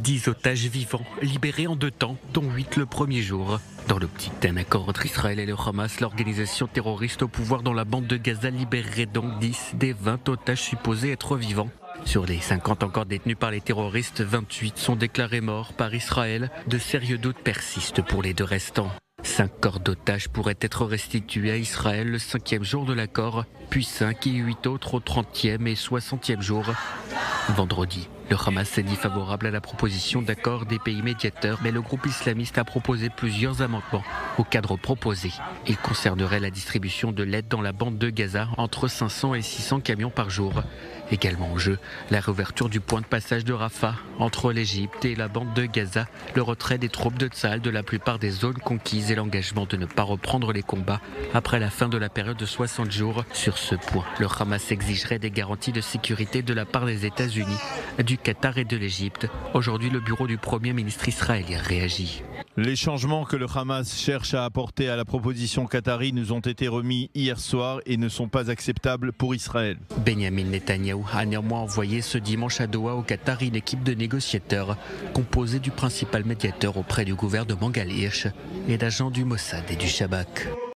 10 otages vivants libérés en 2 temps, dont 8 le premier jour. Dans l'optique d'un accord entre Israël et le Hamas, l'organisation terroriste au pouvoir dans la bande de Gaza libérerait donc 10 des 20 otages supposés être vivants. Sur les 50 encore détenus par les terroristes, 28 sont déclarés morts par Israël. De sérieux doutes persistent pour les 2 restants. 5 corps d'otages pourraient être restitués à Israël le 5e jour de l'accord, puis 5 et 8 autres au 30e et 60e jour. Vendredi, le Hamas s'est dit favorable à la proposition d'accord des pays médiateurs, mais le groupe islamiste a proposé plusieurs amendements au cadre proposé. Il concernerait la distribution de l'aide dans la bande de Gaza entre 500 et 600 camions par jour. Également en jeu, la réouverture du point de passage de Rafah entre l'Égypte et la bande de Gaza, le retrait des troupes de Tsahal de la plupart des zones conquises et l'engagement de ne pas reprendre les combats après la fin de la période de 60 jours. Sur ce point, le Hamas exigerait des garanties de sécurité de la part des États-Unis, du Qatar et de l'Égypte. Aujourd'hui, le bureau du Premier ministre israélien réagit. Les changements que le Hamas cherche à apporter à la proposition qatari nous ont été remis hier soir et ne sont pas acceptables pour Israël. Benjamin Netanyahou a néanmoins envoyé ce dimanche à Doha au Qatar une équipe de négociateurs composée du principal médiateur auprès du gouvernement Gal Hirsh et d'agents du Mossad et du Shabak.